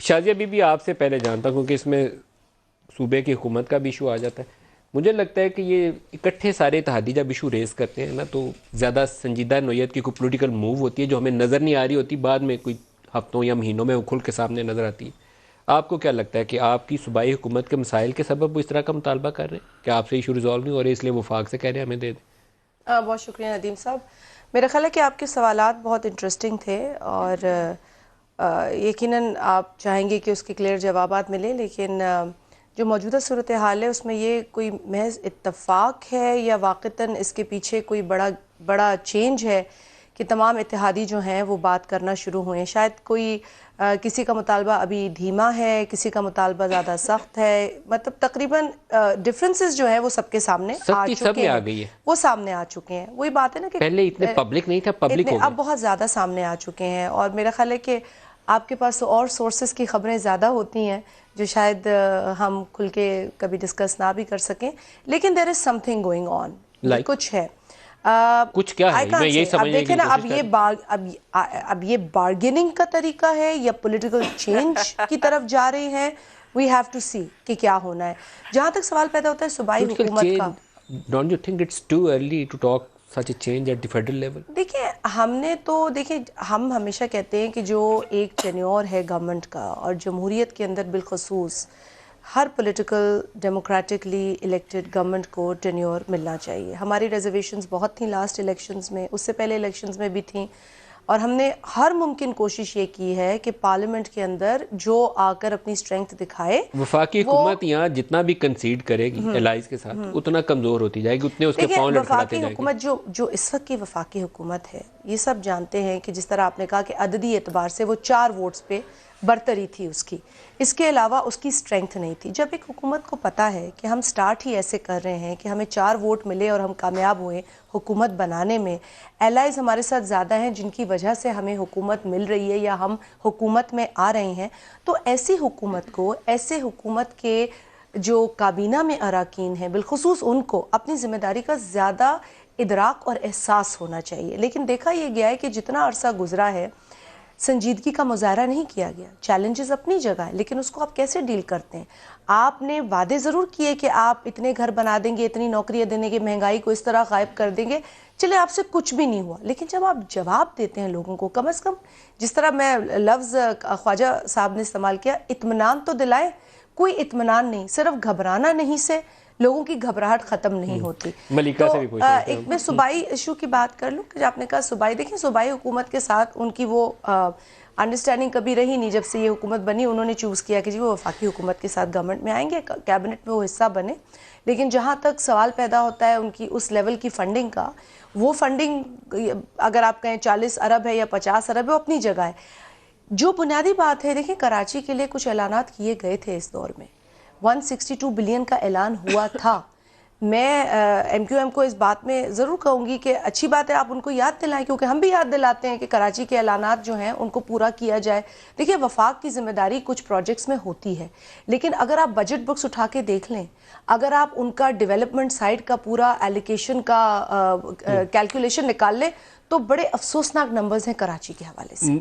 शाजिया बीबी आपसे पहले जानता हूँ क्योंकि इसमें सूबे की हुकूमत का भी इशू आ जाता है। मुझे लगता है कि ये इकट्ठे सारे इत्तेहादी जब इशू रेस करते हैं ना तो ज़्यादा संजीदा नोयत की कोई पोलिटिकल मूव होती है जो हमें नज़र नहीं आ रही होती, बाद में कोई हफ्तों या महीनों में वो खुल के सामने नज़र आती है। आपको क्या लगता है कि आपकी सूबाई हुकूमत के मसाइल के सबब वो इस तरह का मुतालबा कर रहे हैं कि आपसे इशू रिजॉल्व नहीं हो रहे इसलिए वफाक से कह रहे हैं हमें दे दें? बहुत शुक्रिया नदीम साहब। मेरा ख्याल है कि आपके सवालात बहुत इंटरेस्टिंग थे और यकीनन आप चाहेंगे कि उसके क्लियर जवाबात मिलें, लेकिन जो मौजूदा सूरत हाल है उसमें ये कोई महज इत्तफाक है या वाक़तन इसके पीछे कोई बड़ा बड़ा चेंज है कि तमाम इत्तेहादी जो हैं वो बात करना शुरू हुए। शायद कोई किसी का मुतालबा अभी धीमा है, किसी का मुतालबा ज़्यादा सख्त है, मतलब तकरीबन डिफरेंसेस जो है वो सबके सामने आ सख्ती सब चुके में आ हैं, गई है। वो सामने आ चुके हैं। वही बात है ना कि पहले इतने पब्लिक नहीं था, पब्लिक इतने हो अब गए। बहुत ज़्यादा सामने आ चुके हैं और मेरा ख्याल है कि आपके पास तो और सोर्सेज की खबरें ज़्यादा होती हैं जो शायद हम खुल के कभी डिस्कस ना भी कर सकें, लेकिन there is something going on, like कुछ है। कुछ क्या आई है, मैं कांट यही से अब समझने देखें की ना, कोशिश कर रहा अब ये बार्गेनिंग का तरीका है या पॉलिटिकल चेंज की तरफ जा रहे हैं। वी हैव टू सी कि क्या होना है। जहाँ तक सवाल पैदा होता है सूबाई पॉलिटिकल हुकूमत का, change. Don't you think it's too early to talk such a change at the federal level? देखिए हमने तो देखिए हम हमेशा कहते हैं कि जो एक टेन्योर है गवर्नमेंट का, और जमहूरियत के अंदर बिलखसूस हर पॉलिटिकल डेमोक्रेटिकली इलेक्टेड गवर्नमेंट को टेन्योर मिलना चाहिए। हमारी रिजर्वेशंस बहुत थी लास्ट इलेक्शंस में, उससे पहले इलेक्शंस में भी थी, और हमने हर मुमकिन कोशिश ये की है कि पार्लियामेंट के अंदर जो आकर अपनी स्ट्रेंथ दिखाए वफाकी वो। हुकूमत यहाँ जितना भी कंसीड करेगी एलाइज के साथ उतना कमज़ोर होती जाएगी, उतने उसके देखिए पाँव लड़खड़ाते वफाकी जाएंगे। हुकूमत जो इस वक्त की वफाकी हुकूमत है, ये सब जानते हैं कि जिस तरह आपने कहा कि अददी एतबार से वो 4 वोट्स पे बरतरी थी उसकी, इसके अलावा उसकी स्ट्रेंथ नहीं थी। जब एक हुकूमत को पता है कि हम स्टार्ट ही ऐसे कर रहे हैं कि हमें 4 वोट मिले और हम कामयाब हुए हुकूमत बनाने में, एलाइज हमारे साथ ज़्यादा हैं जिनकी वजह से हमें हुकूमत मिल रही है या हम हुकूमत में आ रहे हैं, तो ऐसी हुकूमत को, ऐसे हुकूमत के जो काबीना में अराकीन हैं बिलखुसूस उनको अपनी ज़िम्मेदारी का ज़्यादा इदराक और एहसास होना चाहिए। लेकिन देखा यह गया है कि जितना अरसा गुजरा है संजीदगी का मुजाहरा नहीं किया गया। चैलेंजेस अपनी जगह है, लेकिन उसको आप कैसे डील करते हैं। आपने वादे ज़रूर किए कि आप इतने घर बना देंगे, इतनी नौकरियां देने की, महंगाई को इस तरह गायब कर देंगे, चले आपसे कुछ भी नहीं हुआ, लेकिन जब आप जवाब देते हैं लोगों को, कम अज़ कम जिस तरह मैं लफ्ज़ ख्वाजा साहब ने इस्तेमाल किया, इत्मीनान तो दिलाएं। कोई इत्मीनान नहीं, सिर्फ घबराना नहीं से लोगों की घबराहट ख़त्म नहीं होती। मलिका तो से भी पूछ रहे थे एक मैं सूबाई इशू की बात कर लूँ कि आपने कहा सूबाई, देखिए सूबाई हुकूमत के साथ उनकी वो अंडरस्टैंडिंग कभी रही नहीं। जब से ये हुकूमत बनी उन्होंने चूज़ किया कि जी वो वफाकी हुकूमत के साथ गवर्नमेंट में आएंगे, कैबिनेट में वो हिस्सा बने। लेकिन जहाँ तक सवाल पैदा होता है उनकी उस लेवल की फ़ंडिंग का, वो फंडिंग अगर आप कहें 40 अरब है या 50 अरब है, वो अपनी जगह है। जो बुनियादी बात है, देखिए कराची के लिए कुछ ऐलानात किए गए थे इस दौर में, 162 बिलियन का ऐलान हुआ था। मैं MQM को इस बात में ज़रूर कहूँगी कि अच्छी बात है आप उनको याद दिलाएं, क्योंकि हम भी याद दिलाते हैं कि कराची के ऐलानात जो हैं उनको पूरा किया जाए। देखिए वफाक की जिम्मेदारी कुछ प्रोजेक्ट्स में होती है, लेकिन अगर आप बजट बुक्स उठा के देख लें, अगर आप उनका डेवलपमेंट साइड का पूरा एलोकेशन का कैलकुलेशन निकाल लें, तो बड़े अफसोसनाक नंबर्स हैं कराची के हवाले से।